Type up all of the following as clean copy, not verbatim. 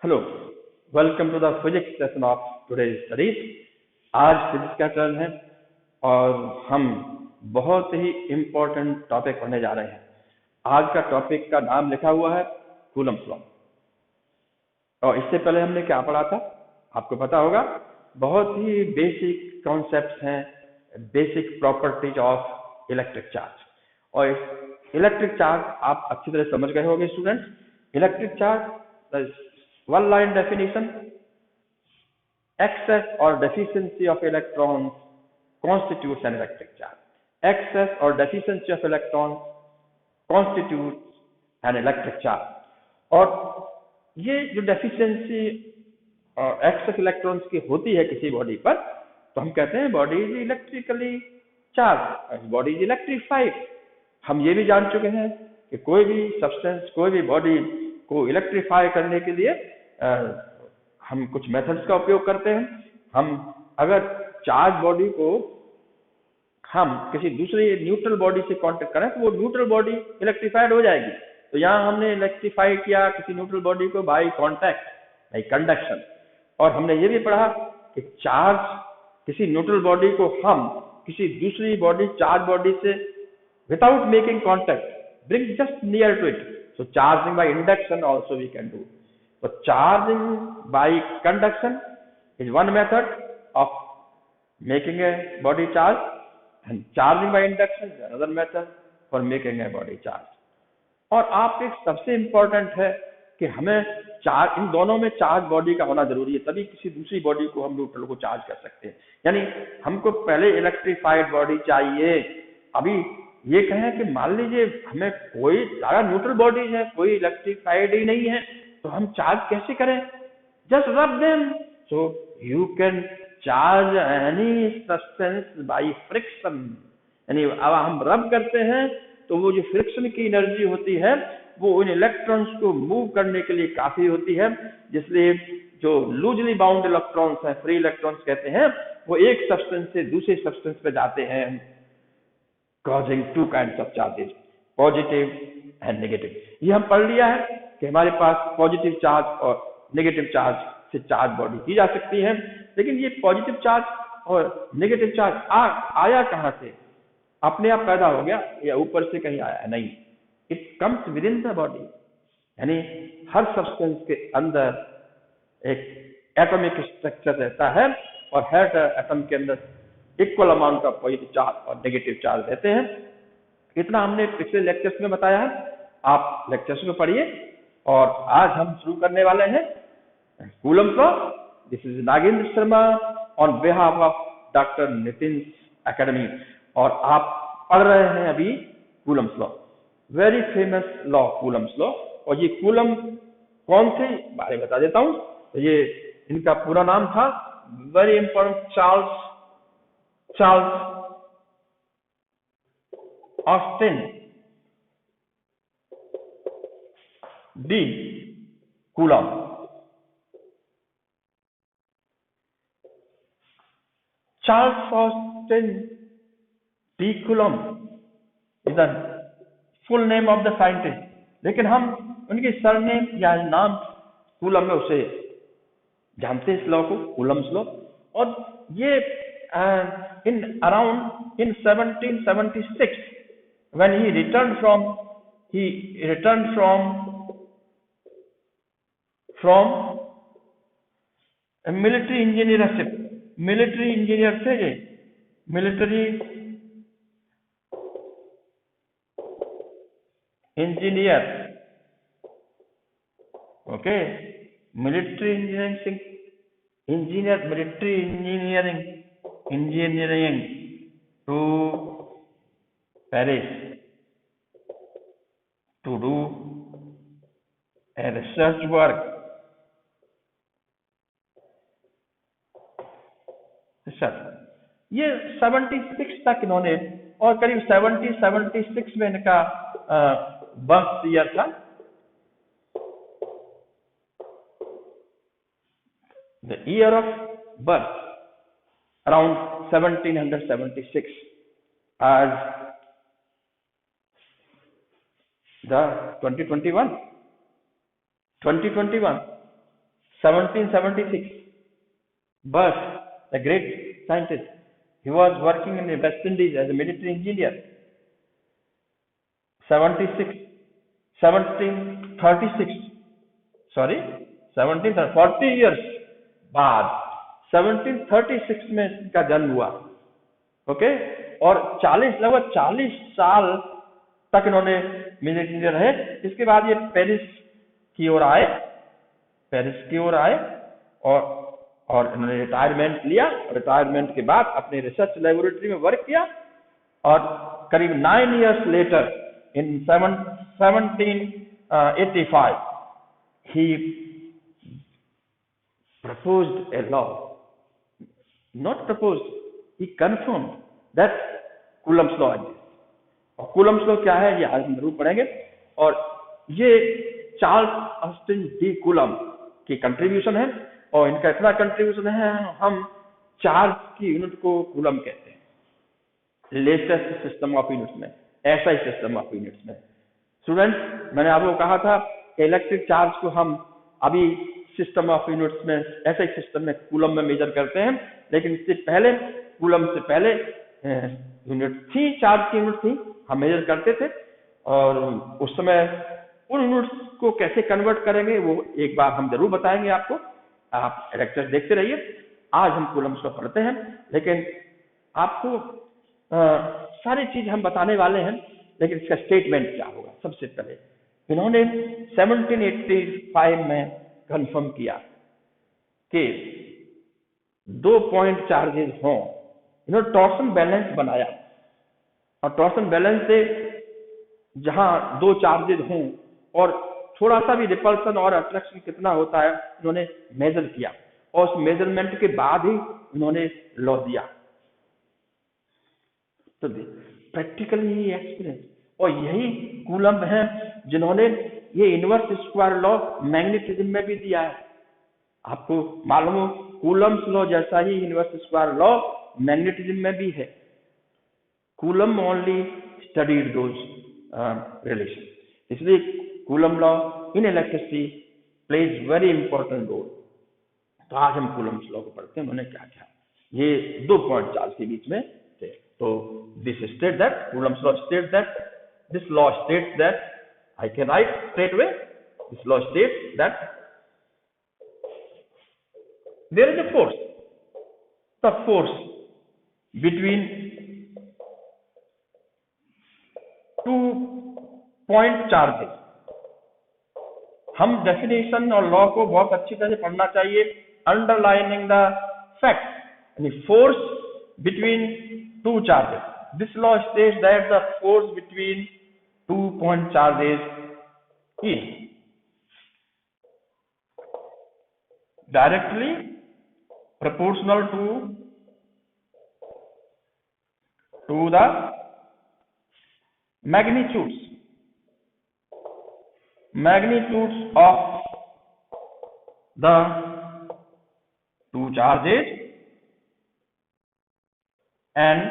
Hello, welcome to the physics session of today's studies. आज physics का turn है और हम बहुत ही इम्पोर्टेंट टॉपिक पढ़ने जा रहे हैं। आज का टॉपिक का नाम लिखा हुआ है कूलम्ब्स लॉ। और इससे पहले हमने क्या पढ़ा था आपको पता होगा। बहुत ही बेसिक कॉन्सेप्ट्स हैं, basic properties of electric charge. और इलेक्ट्रिक चार्ज आप अच्छी तरह समझ गए होंगे students. Electric charge one line definition: excess or deficiency of electrons constitutes an electric charge. Excess or deficiency of electrons constitutes an electric charge. और ये जो डेफिशिएंसी और एक्सेस इलेक्ट्रॉन्स की होती है किसी बॉडी पर, तो हम कहते हैं body is electrically charge, body is electrified. हम ये भी जान चुके हैं कि कोई भी सब्सटेंस, कोई भी बॉडी को इलेक्ट्रीफाई करने के लिए हम कुछ मेथड्स का उपयोग करते हैं। हम अगर चार्ज बॉडी को हम किसी दूसरी न्यूट्रल बॉडी से कांटेक्ट करें तो वो न्यूट्रल बॉडी इलेक्ट्रीफाइड हो जाएगी। तो यहाँ हमने इलेक्ट्रीफाई किया किसी न्यूट्रल बॉडी को बाय कांटेक्ट, बाय कंडक्शन। और हमने ये भी पढ़ा कि चार्ज किसी न्यूट्रल बॉडी को हम किसी दूसरी बॉडी चार्ज बॉडी से without making contact bring just near to it. So charging by induction also we can do. So charging by conduction is one method of making a body charge, and charging by induction is another method for making a body charge. और आप एक सबसे important है कि हमें charge, इन दोनों में charge body का होना जरूरी है, तभी किसी दूसरी बॉडी को हम न्यूट्रल को चार्ज कर सकते हैं। यानी हमको पहले इलेक्ट्रीफाइड बॉडी चाहिए। अभी ये कहें कि मान लीजिए हमें कोई सारा न्यूट्रल बॉडीज है, कोई इलेक्ट्रीफाइड ही नहीं है, तो हम चार्ज कैसे करें? जस्ट रब them. So you can charge any substance by friction. यानी अब हम रब करते हैं तो वो जो फ्रिक्शन की एनर्जी होती है वो उन इलेक्ट्रॉन्स को मूव करने के लिए काफी होती है, जिसलिए जो लूजली बाउंड इलेक्ट्रॉन्स हैं, फ्री इलेक्ट्रॉन्स कहते हैं, वो एक सब्सटेंस से दूसरे सब्सटेंस पे जाते हैं, causing two kinds of charges, positive and negative. ये हम पढ़ लिया है कि हमारे पास पॉजिटिव चार्ज और नेगेटिव चार्ज से चार्ज बॉडी की जा सकती है। लेकिन ये पॉजिटिव चार्ज और नेगेटिव चार्ज आया कहाँ से? अपने आप पैदा हो गया या ऊपर से कहीं आया है? नहीं, it comes with in the body. यानी हर सब्सटेंस के अंदर एक एटॉमिक स्ट्रक्चर रहता है और हर एटम के अंदर equal amount of positive charge और नेगेटिव चार्ज रहते हैं। इतना हमने पिछले लेक्चर्स में बताया है, आप लेक्चर्स में पढ़िए। और आज हम शुरू करने वाले हैं Coulomb's law. This is Nagendra Sharma on behalf of doctor Nitin academy, और आप पढ़ रहे हैं अभी Coulomb's law, very famous law Coulomb's law. और ये कूलम कौन थे बारे में बता देता हूं। तो ये इनका पूरा नाम था, very important, Charles Austin D coulomb. Charles Austin D coulomb is the full name of the scientist, लेकिन हम उनके सरनेम या नाम कूलम में उसे जानते हैं, इस लॉ को कूलम्स लॉ। और ये in 1776 when he returned from a military engineership, military engineer थे ये, military engineer, okay, military engineering to Paris to do a research work. ये 76 तक इन्होंने, और करीब 76 में इनका बर्थ ईयर था। The year of birth around 1776 as the 2021 1776. But the great scientist, he was working in the West Indies as a military engineer. 76, 1736, sorry, 40 years बाद 1736 में इसका जन्म हुआ। ओके, और लगभग 40 साल तक इन्होंने मिलिट्री इंजीनियर रहे। इसके बाद ये पेरिस की ओर आए और इन्होंने रिटायरमेंट लिया। रिटायरमेंट के बाद अपने रिसर्च लेबोरेटरी में वर्क किया और करीब 9 years letter in 1785 he proposed a law, not proposed, he confirmed that Coulomb's law exists. और Coulomb's law क्या है ये आज हम जरूर पढ़ेंगे। और ये चार्ल्स ऑस्टिन डी कूलम की कंट्रीब्यूशन है और इनका इतना कंट्रीब्यूशन है हम चार्ज की यूनिट को कूलम कहते हैं, लेटेस्ट सिस्टम ऑफ यूनिट्स में, SI सिस्टम ऑफ यूनिट्स में। स्टूडेंट्स, मैंने आपको कहा था इलेक्ट्रिक चार्ज को हम अभी सिस्टम ऑफ यूनिट्स में, SI सिस्टम में कूलम में मेजर करते हैं, लेकिन इससे पहले कूलम से पहले यूनिट थी, चार्ज की यूनिट थी, हम मेजर करते थे। और उस समय उन यूनिट्स को कैसे कन्वर्ट करेंगे वो एक बार हम जरूर बताएंगे आपको। आप लेक्चर देखते रहिए। आज हम कूलम्स को पढ़ते हैं, लेकिन आपको सारी चीज हम बताने वाले हैं, लेकिन इसका स्टेटमेंट क्या होगा। सबसे पहले इन्होंने 1785 में कंफर्म किया कि 2 पॉइंट चार्जेस हों। इन्होंने टॉर्सन बैलेंस बनाया और टॉर्सन बैलेंस से जहां 2 चार्जेस हों और थोड़ा सा भी रिपल्सन और अट्रैक्शन कितना होता है इन्होंने मेजर किया और उस मेजरमेंट के बाद ही इन्होंने लॉ दिया। तो प्रैक्टिकली ही एक्सपीरियंस, और यही कूलम्ब है जिन्होंने ये इनवर्स स्क्वायर लॉ मैग्नेटिज्म में भी दिया है। आपको मालूम हो कूलम्स लॉ जैसा ही इनवर्स स्क्वायर लॉ मैग्नेटिज्म में भी है। Coulomb only studied those relation, इसलिए Coulomb law in electricity plays very important role. तो आज हम कूलम्स लॉ को पढ़ते हैं। उन्होंने क्या किया, ये 2 पॉइंट चार्ज के बीच में थे। तो this state that Coulomb's law state that this law states that I can write straight away. This law states that there is a force. The force between 2 point charges. हम definition और law को बहुत अच्छी तरह से पढ़ना चाहिए, underlining the fact. Force between 2 charges. This law states that the force between 2 point charges is directly proportional to the magnitudes of the 2 charges and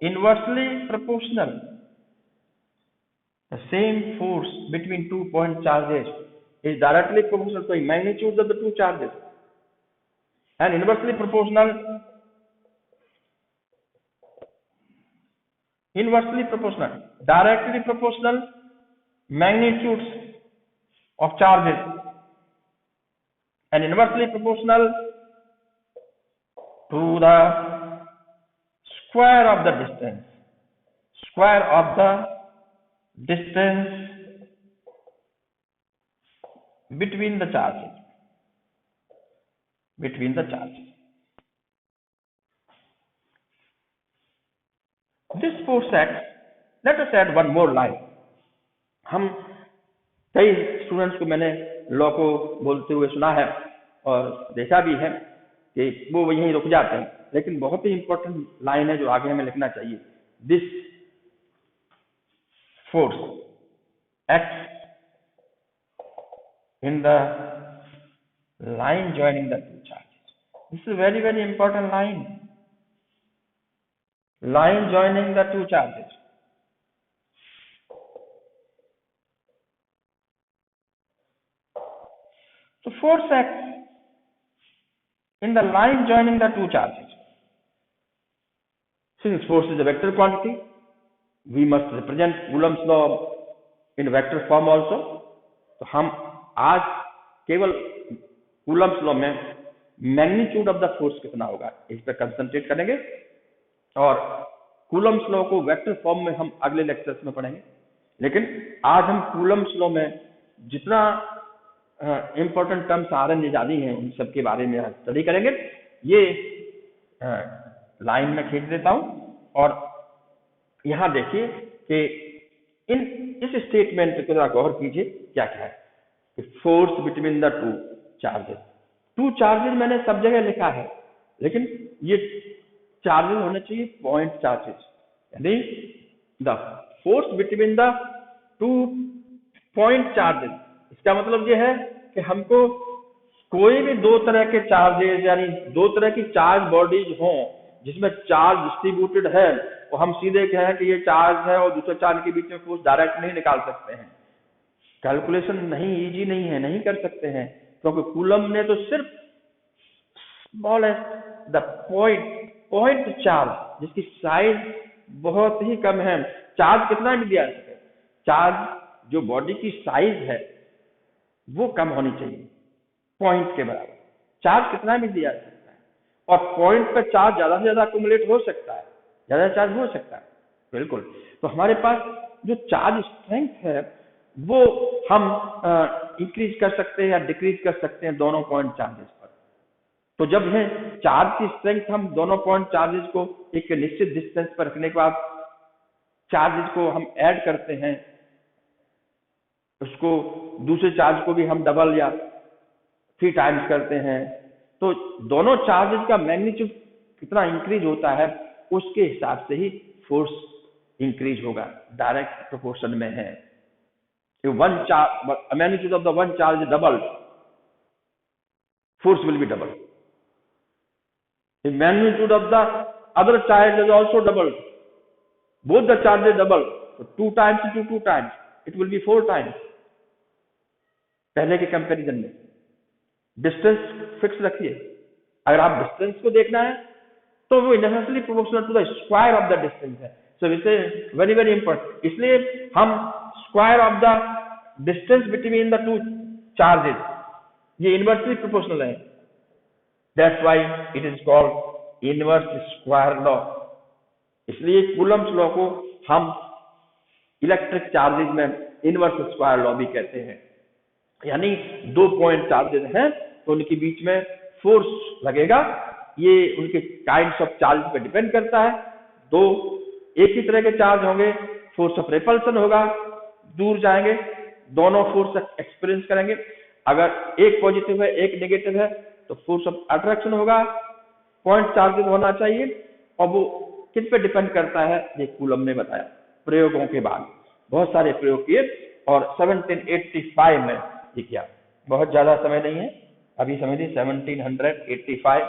inversely proportional. The same force between 2 point charges is directly proportional to the magnitudes of the 2 charges and inversely proportional directly proportional magnitudes of charges and inversely proportional to the square of the distance between the charges. This force acts. Let us add one more line. हम कई students को मैंने law को बोलते हुए सुना है और देखा भी है कि वो यहीं रुक जाते हैं, लेकिन बहुत ही इंपॉर्टेंट लाइन है जो आगे हमें लिखना चाहिए। This force acts in the line joining the 2 charges. This is a very, very important line. Line joining the 2 charges. So force acts in the line joining the two charges. Since force is a vector quantity, we must represent Coulomb's law in vector form also. तो हम आज केवल Coulomb's law में magnitude of the force कितना होगा इस पर concentrate करेंगे, और Coulomb's law को वेक्टर फॉर्म में हम अगले लेक्चर्स में पढ़ेंगे। लेकिन आज हम Coulomb's law में जितना इंपॉर्टेंट टर्म्स आ रहे जानी हैं उन सब के बारे में स्टडी करेंगे। ये लाइन में खींच देता हूं, और यहां देखिए कि इस स्टेटमेंट पे थोड़ा गौर कीजिए क्या क्या है कि force between the two charges मैंने सब जगह लिखा है, लेकिन ये चार्जेस होने चाहिए पॉइंट चार्जेस, यानी the force between the two point charges. इसका मतलब ये है कि हमको कोई भी दो तरह के चार्जेस यानी दो तरह की चार्ज बॉडीज हों जिसमें चार्ज डिस्ट्रीब्यूटेड है, और हम सीधे कहें कि ये चार्ज है और दूसरे चार्ज के बीच में फोर्स डायरेक्ट नहीं निकाल सकते हैं। कैलकुलेशन नहीं इजी नहीं है, नहीं कर सकते हैं, क्योंकि कूलम ने तो सिर्फ स्मॉल द पॉइंट चार्ज जिसकी साइज बहुत ही कम है, चार्ज कितना भी दिया सके, चार्ज जो बॉडी की साइज है वो कम होनी चाहिए पॉइंट के बराबर। चार्ज कितना भी दिया सकता है, और पॉइंट पर चार्ज ज्यादा से ज्यादा अक्यूमुलेट हो सकता है, ज्यादा चार्ज हो सकता है, बिल्कुल। तो हमारे पास जो चार्ज स्ट्रेंथ है वो हम इंक्रीज कर सकते हैं या डिक्रीज कर सकते हैं दोनों पॉइंट चार्जेस पर। तो जब है चार्ज की स्ट्रेंथ हम दोनों पॉइंट चार्जेस को एक निश्चित डिस्टेंस पर रखने के बाद चार्जेस को हम ऐड करते हैं, उसको दूसरे चार्ज को भी हम डबल या 3 टाइम्स करते हैं, तो दोनों चार्जेस का मैग्नीट्यूड कितना इंक्रीज होता है उसके हिसाब से ही फोर्स इंक्रीज होगा, डायरेक्ट प्रोपोर्शन में है। One charge, magnitude of the one charge is doubled, force will be doubled. The magnitude of the other charge is also doubled. Both the charges double. So 2 times into 2 times, it will be 4 times. पहले के comparison में distance fix रखिए। अगर आप distance को देखना है तो वो inversely proportional to the square of the distance है। सो इसे वेरी वेरी इंपॉर्टेंट, इसलिए हम square of the distance between the two charges ये इनवर्सली प्रोपोर्शनल है, that's why it is called inverse square law. इसलिए कूलम्स लॉ को हम electric charges में इनवर्स स्क्वायर लॉ भी कहते हैं। यानी दो पॉइंट चार्जेस हैं तो उनके बीच में फोर्स लगेगा, ये उनके काइंड्स ऑफ चार्ज पे डिपेंड करता है। दो एक ही तरह के चार्ज होंगे, फोर्स ऑफ रिपल्सन होगा, दूर जाएंगे, दोनों फोर्स एक्सपीरियंस करेंगे। अगर एक पॉजिटिव है एक नेगेटिव है तो फोर्स ऑफ अट्रैक्शन होगा, पॉइंट चार्जेस होना चाहिए, और वो किस पे डिपेंड करता है ये कूलम ने बताया। प्रयोगों के बाद बहुत सारे प्रयोग किए और 1785 में ये किया। बहुत ज्यादा समय नहीं है, अभी समझिए 1785,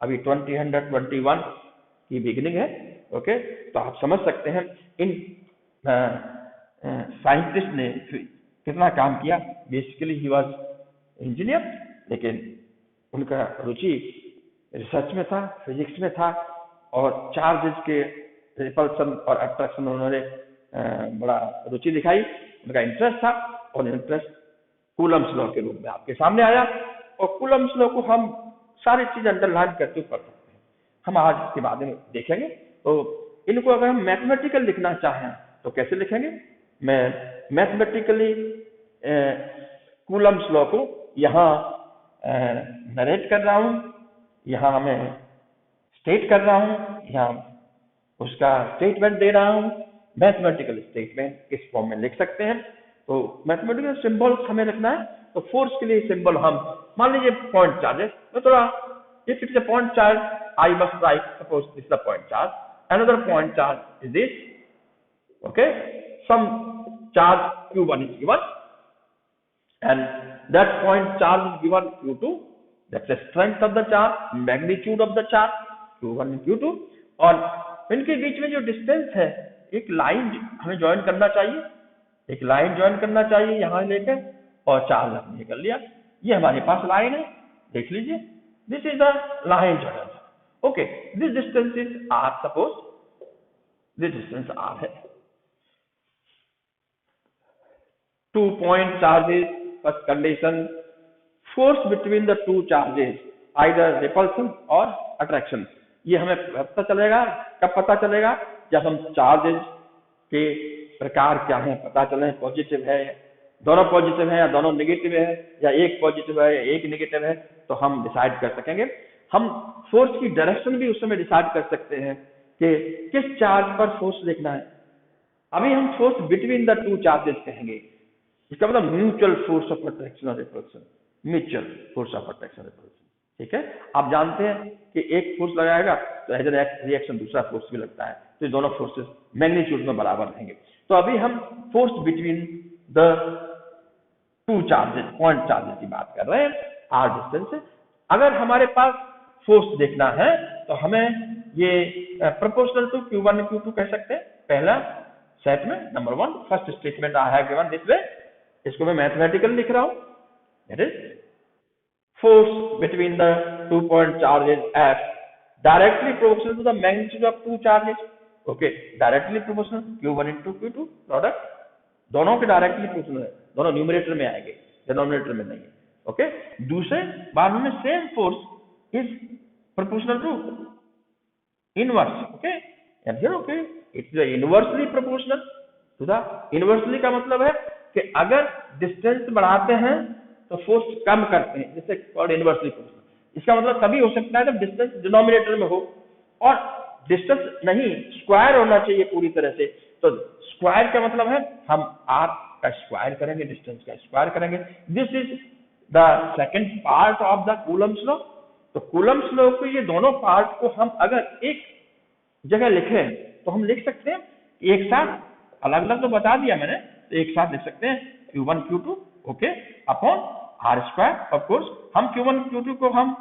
अभी 2021 की बिगिनिंग है। ओके, तो आप समझ सकते हैं इन साइंटिस्ट ने कितना काम किया। बेसिकली ही वाज इंजीनियर, लेकिन उनका रुचि रिसर्च में था, फिजिक्स में था, और चार्जेस के रिपल्सन और अट्रैक्शन उन्होंने बड़ा रुचि दिखाई, उनका इंटरेस्ट था, और इंटरेस्ट कूलम्स लॉ के रूप में आपके सामने आया। और कूलम्स लॉ को हम सारी चीज अंडरलाइन करते हुए पढ़ सकते हैं, हम आज इसके बारे में देखेंगे। तो इनको अगर हम मैथमेटिकल लिखना चाहें तो कैसे लिखेंगे, मैं मैथमेटिकली कूलम्स लॉ को यहाँ नरेट कर रहा हूँ, यहाँ मैं स्टेट कर रहा हूँ, यहाँ उसका स्टेटमेंट दे रहा हूँ। मैथमेटिकल स्टेटमेंट किस फॉर्म में लिख सकते हैं, तो मैथमेटिकल सिंबल्स हमें रखना है। तो फोर्स के लिए सिंबल हम मान लीजिए पॉइंट चार्जेस, तो थोड़ा if it is a point charge I must write suppose this is a point charge, another point charge is this, okay, some charge q1 is given and that point charge is given q2, that's the strength of the charge, magnitude of the charge q1 and q2, और इनके बीच में जो distance है एक line हमें join करना चाहिए, एक लाइन ज्वाइन करना चाहिए यहाँ लेकर, और चार्ज हमने कर लिया। ये हमारे पास लाइन है, देख लीजिए, this is the line journal. Okay, this distance is R, suppose this distance R है। 2 point charges, first condition, force between the two charges, either repulsion or attraction। ये हमें पता चलेगा, कब पता चलेगा? जब हम चार्जेस के प्रकार क्या है पता चले, पॉजिटिव है, दोनों पॉजिटिव है या दोनों नेगेटिव है, या एक पॉजिटिव है या एक नेगेटिव है, तो हम डिसाइड कर सकेंगे। हम फोर्स की डायरेक्शन भी उस समय डिसाइड कर सकते हैं कि किस चार्ज पर फोर्स देखना है। अभी हम force between the two charges कहेंगे, इसका मतलब म्यूचुअल फोर्स ऑफ अट्रैक्शन और repulsion, mutual force of attraction और रिपल्सन। ठीक है, आप जानते हैं कि एक फोर्स लगाएगा तो एज ए रिएक्शन दूसरा फोर्स भी लगता है, तो ये दोनों फोर्सेस मैग्नीट्यूड में बराबर रहेंगे। तो अभी हम force between the two charges, point charges की बात कर रहे हैं, आर डिस्टेंस से। अगर हमारे पास फोर्स देखना है तो हमें ये प्रोपोर्शनल टू Q1 Q2 कह सकते हैं। पहला सेट में number 1 first statement I have given this way, इसको मैं मैथमेटिकल लिख रहा हूं, that is force between the 2 point charges F directly proportional to the magnitude of two charges। okay, directly proportional Q1 into Q2 product, दोनों के directly proportional है, दोनों numerator में आएंगे, डिनोमिनेटर में नहीं है। ओके, दूसरे बार में same force is proportional to inverse. Okay, and here okay it's inversely proportional to the, inversely का मतलब है कि अगर डिस्टेंस बढ़ाते हैं तो फोर्स कम करते हैं, जैसे कॉल्ड इनवर्सली प्रोपोर्शनल। इसका मतलब तभी हो सकता है जब डिस्टेंस डिनोमिनेटर में हो, और डिस्टेंस नहीं स्क्वायर होना चाहिए पूरी तरह से। तो स्क्वायर का मतलब है हम आर का स्क्वायर करेंगे, डिस्टेंस का स्क्वायर करेंगे। This is the second part of the Coulomb's law. तो कूलम्स लॉ को ये दोनों पार्ट को हम अगर एक जगह लिखें तो हम लिख सकते हैं एक साथ, अलग अलग तो बता दिया मैंने, तो एक साथ लिख सकते हैं Q1 Q2 okay upon R square. Of course हम Q1 Q2 को हम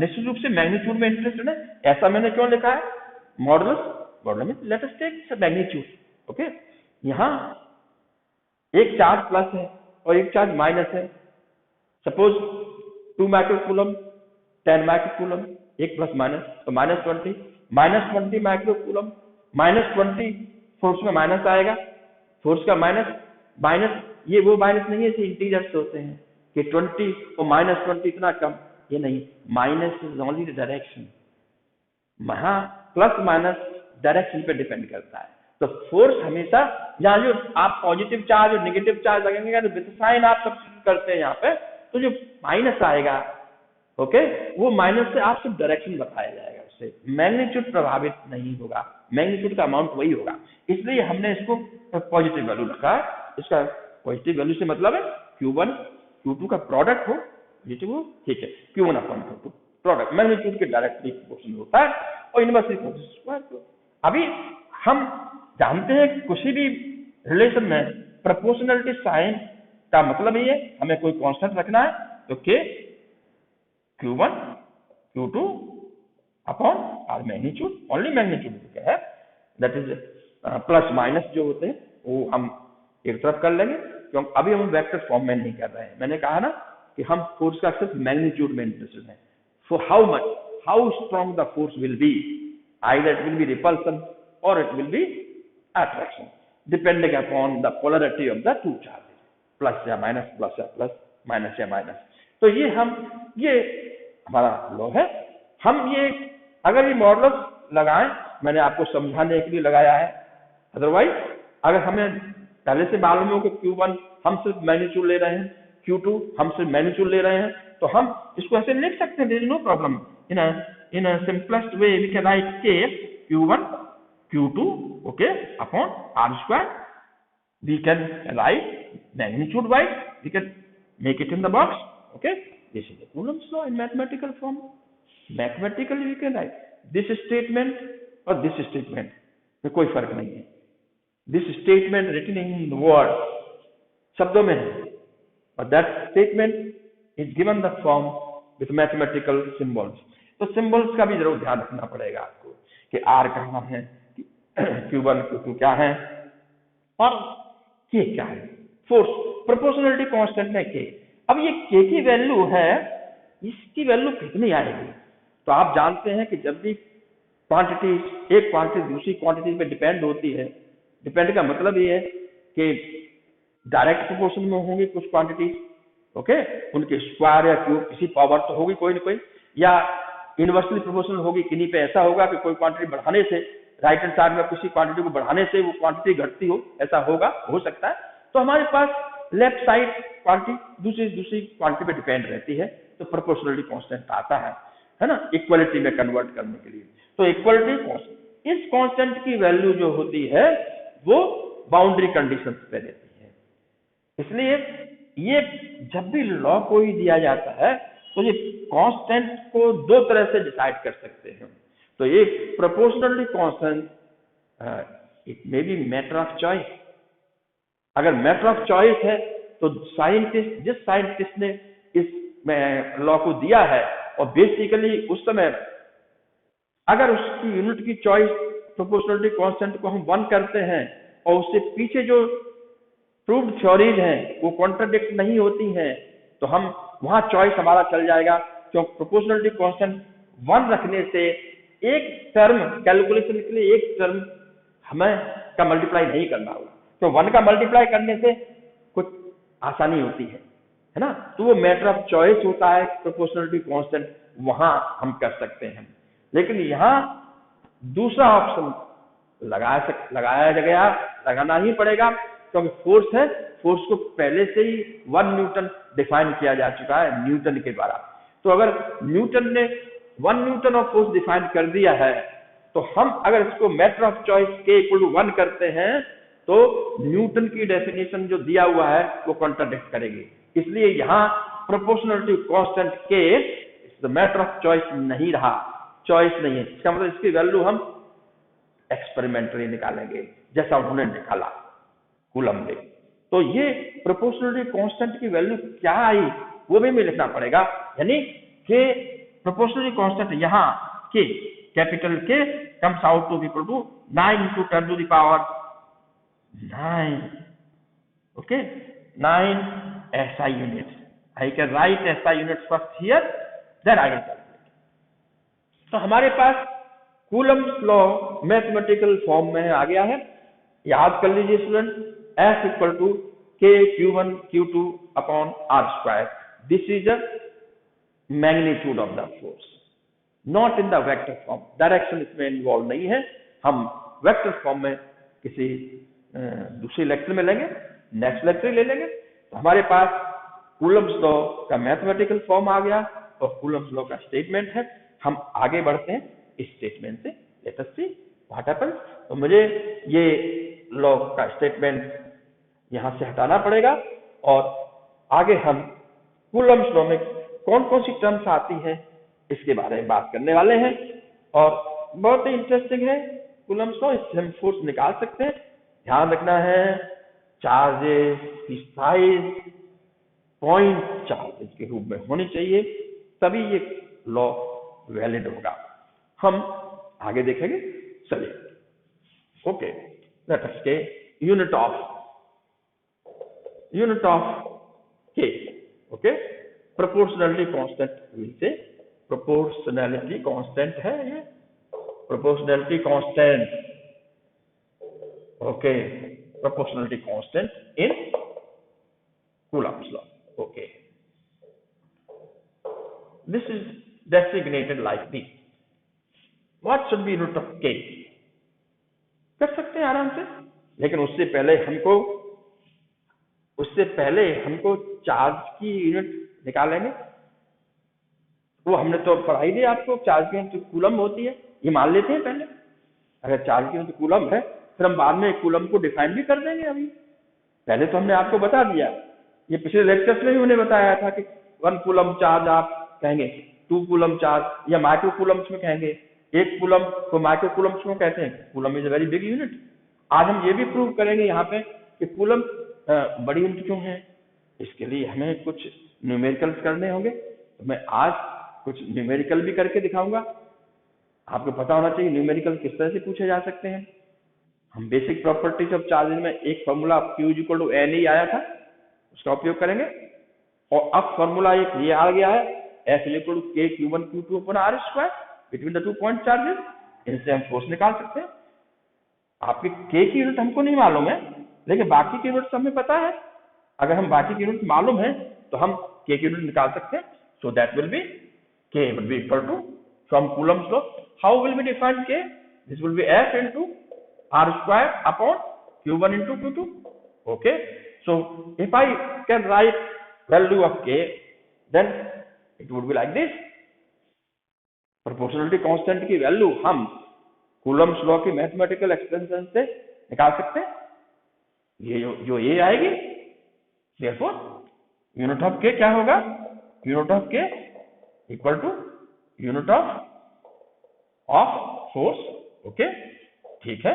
निश्चित रूप से मैग्नीट्यूड में इंटरेस्टेड है, ऐसा मैंने क्यों लिखा है? मॉडुलस में let us take magnitude. Okay, यहाँ एक चार्ज प्लस है और एक चार्ज माइनस है, सपोज 2 माइक्रोकूलम 10 माइक्रोकूलम, एक प्लस माइनस तो -20 माइक्रोकूलम, -20 फोर्स में माइनस आएगा, फोर्स का माइनस ये वो माइनस नहीं है जैसे इंटीजर्स होते हैं कि 20 और -20 इतना कम, ये नहीं, minus is only the direction, वहां प्लस माइनस डायरेक्शन पे डिपेंड करता है। तो फोर्स हमेशा यहाँ जो आप पॉजिटिव चार्ज और नेगेटिव चार्ज लगेंगे तो विद साइन आप सब्स्टिट्यूट करते हैं यहाँ पे, तो जो माइनस आएगा ओके वो माइनस से आप सिर्फ डायरेक्शन बताया जाएगा, उससे मैग्नीट्यूड प्रभावित नहीं होगा, मैग्नीट्यूड का अमाउंट वही होगा। इसलिए हमने इसको पॉजिटिव वैल्यू रखा है। इसका पॉजिटिव वैल्यू से मतलब है Q1 Q2 का प्रोडक्ट हो, पॉजिटिव हो, ठीक है, Q1 upon Q2 product magnitude के डायरेक्टली प्रोपोर्शनल होता है और इनवर्सली प्रोपोर्शनल। अभी हम जानते हैं किसी भी रिलेशन में प्रोपोर्शनलिटी साइन का मतलब ये है हमें कोई कांस्टेंट रखना है, तो K Q1 Q2 upon R magnitude, only magnitude है, दैट इज प्लस माइनस जो होते हैं वो हम एक तरफ कर लेंगे, क्योंकि अभी हम वेक्टर फॉर्म में नहीं कर रहे हैं। मैंने कहा ना कि हम फोर्स का सिर्फ मैग्नीट्यूड में इंटरेस्टेड हैं, for how strong the force will B, either it will be repulsion or it will be attraction depending upon the polarity of the two charges, plus या प्लस माइनस या minus. तो ये हमारा law है। हम ये अगर ये मॉडुलस लगाएं, मैंने आपको समझाने के लिए लगाया है, अदरवाइज अगर हमें पहले से मालूम हो कि Q1 हम सिर्फ मैग्नीट्यूड ले रहे हैं, Q2 हम सिर्फ मैग्नीट्यूड ले रहे हैं, तो हम इसको ऐसे लिख सकते हैं, there is no problem. in a simplest way we can write K Q1 Q2 okay upon R square. We can write magnitude wise, we can make it in the box. Okay, this is the Coulomb's law in mathematical form. Mathematically we can write this statement or this statement, में कोई फर्क नहीं है। This statement written in word, शब्दों में है, और that statement is given the form with mathematical symbols. तो सिंबल्स का भी जरूर ध्यान रखना पड़ेगा आपको कि आर कहाँ है, Q1 Q2 क्या है और K क्या है। फोर्स प्रोपोर्शनलिटी कांस्टेंट है K। अब ये के की वैल्यू है, इसकी वैल्यू कितनी आएगी? तो आप जानते हैं कि जब भी क्वांटिटी, एक क्वांटिटी दूसरी क्वांटिटी पे डिपेंड होती है, डिपेंड का मतलब ये है कि डायरेक्ट प्रोपोर्शन में होंगी कुछ क्वांटिटी, ओके, उनके स्क्वायर या क्यूब किसी पावर तो होगी कोई ना कोई, या इनवर्सली प्रोपोर्शनल होगी, किन्हीं पे ऐसा होगा कि कोई क्वांटिटी बढ़ाने से, राइट हैंड साइड में किसी क्वांटिटी को बढ़ाने से वो क्वांटिटी घटती हो, ऐसा होगा, हो सकता है। तो हमारे पास लेफ्ट साइड क्वांटिटी दूसरी क्वांटिटी पे डिपेंड रहती है, तो प्रोपोर्शनलिटी कांस्टेंट आता है ना, इक्वलिटी में कन्वर्ट करने के लिए। तो इक्वलिटी कांस्टेंट, इस कांस्टेंट की वैल्यू जो होती है वो बाउंड्री कंडीशंस पे रहती है। इसलिए ये जब भी लॉ कोई दिया जाता है तो ये कांस्टेंट को दो तरह से डिसाइड कर सकते हैं। तो एक proportionality constant, it may be matter of choice. अगर मैटर ऑफ चॉइस है तो जिस साइंटिस्ट ने इस लॉ को दिया है, और बेसिकली उस समय अगर उसकी यूनिट की चॉइस प्रोपोर्शनलिटी कांस्टेंट को हम 1 करते हैं और उससे पीछे जो प्रूव्ड थ्योरीज हैं वो कॉन्ट्राडिक्ट नहीं होती हैं, तो हम वहां चॉइस हमारा चल जाएगा, क्योंकि प्रोपोर्शनलिटी कांस्टेंट 1 रखने से एक टर्म कैलकुलेशन के लिए एक टर्म हमें का मल्टीप्लाई नहीं करना होगा। तो 1 का मल्टीप्लाई करने से कुछ आसानी होती है ना, तो वो मैटर ऑफ चॉइस होता है प्रोपोर्शनलिटी कांस्टेंट, वहां हम कर सकते हैं। लेकिन यहाँ दूसरा ऑप्शन लगाना ही पड़ेगा, क्योंकि फोर्स है, फोर्स को पहले से ही 1 न्यूटन डिफाइन किया जा चुका है न्यूटन के द्वारा। तो अगर न्यूटन ने 1 न्यूटन ऑफ फोर्स डिफाइन कर दिया है, तो हम अगर इसको मैटर ऑफ चॉइस के इक्वल टू 1 करते हैं तो न्यूटन की डेफिनेशन जो दिया हुआ है वो कॉन्ट्राडिक्ट करेगी। इसलिए यहाँ प्रोपोर्शनलिटी कांस्टेंट के मैटर ऑफ चॉइस नहीं रहा, चॉइस नहीं है। इसका मतलब इसकी वैल्यू हम एक्सपेरिमेंटली निकालेंगे, जैसा उन्होंने निकाला कूलम ने। तो ये प्रोपोर्शनलिटी कांस्टेंट की वैल्यू क्या आई वो भी हमें लिखना पड़ेगा, यानी कि प्रोपोर्शनलिटी कांस्टेंट यहाँ K capital K comes out to equal to 9 into 10 to the power 9, okay, 9 SI units. I can write SI units first here, then I will calculate. तो हमारे पास कूलम्स लॉ मैथमेटिकल फॉर्म में आ गया है। याद कर लीजिए student, F equal to K Q1 Q2 upon R square. This is the magnitude of the force, not in the vector form. Direction इसमें इन्वॉल्व नहीं है, हम वेक्टर फॉर्म में किसी दूसरी लेक्चर में लेंगे, नेक्स्ट लेक्चर ले लेंगे। तो हमारे पास कूलम्स लॉ का मैथमेटिकल फॉर्म आ गया और कूलम्स लॉ का स्टेटमेंट है। हम आगे बढ़ते हैं इस स्टेटमेंट से, let us see what happens. तो मुझे ये लॉ का स्टेटमेंट यहां से हटाना पड़ेगा और आगे हम कूलम्स लॉ में कौन कौन सी टर्म्स आती हैं इसके बारे में बात करने वाले हैं। और बहुत ही इंटरेस्टिंग है कूलम्स लॉ, इससे हम फोर्स निकाल सकते हैं। ध्यान रखना है चार्जेस की साइज पॉइंट चार्जेस के रूप में होनी चाहिए, तभी ये लॉ वैलिड होगा। हम आगे देखेंगे, चलिए ओके, लेट अस के यूनिट ऑफ के, ओके, प्रोपोर्शनलिटी कांस्टेंट से, प्रोपोर्शनलिटी कांस्टेंट है ये, proportionality constant, okay, proportionality constant in Coulomb's law. Okay, this is designated like this. What should be unit of K? कर सकते हैं आराम से, लेकिन उससे पहले हमको चार्ज की यूनिट निकालेंगे। वो हमने तो पढ़ाई दी आपको, चार्ज की यूनिट कूलम होती है, ये मान लेते हैं पहले। अगर चार्ज की यूनिट कूलम है फिर हम बाद में कूलम को डिफाइन भी कर देंगे। अभी पहले तो हमने आपको बता दिया, ये पिछले लेक्चर्स में भी उन्हें बताया था कि 1 कूलम चार्ज आप कहेंगे, 2 कूलम चार्ज या माइक्रो कूलम्स में कहेंगे, 1 कूलम को माइक्रो कूलम्स में कहते हैं। Coulomb is a very big unit. आज हम ये भी प्रूव करेंगे यहाँ पे कि कूलम बड़ी यूनिट क्यों है। इसके लिए हमें कुछ न्यूमेरिकल्स करने होंगे, तो मैं आज कुछ न्यूमेरिकल भी करके दिखाऊंगा। आपको पता होना चाहिए न्यूमेरिकल किस तरह से पूछे जा सकते हैं। हम बेसिक प्रॉपर्टीज ऑफ चार्जेस में एक formula Q equal to N ही आया था, उसका उपयोग करेंगे। और अब फॉर्मूला एक ये आ गया है, F equal to K Q1 Q2 upon R square between the 2 point charges. इनसे हम फोर्स निकाल सकते हैं। आपके K की यूनिट हमको नहीं मालूम है, लेकिन बाकी की यूनिट हमें पता है। अगर हम बाकी की यूनिट मालूम है तो हम K की यूनिट निकाल सकते हैं। So that will be K will be equal to from Coulomb's law, how will be defined K? This will be F into R square upon Q1 into Q2. Okay, so if I can write value of K, then it would be like this. Proportionality constant की value हम Coulomb's law की mathematical expansion से निकाल सकते हैं। ये जो ये आएगी, therefore यूनिट ऑफ K क्या होगा? Unit of K equal to unit of force, okay, ठीक है,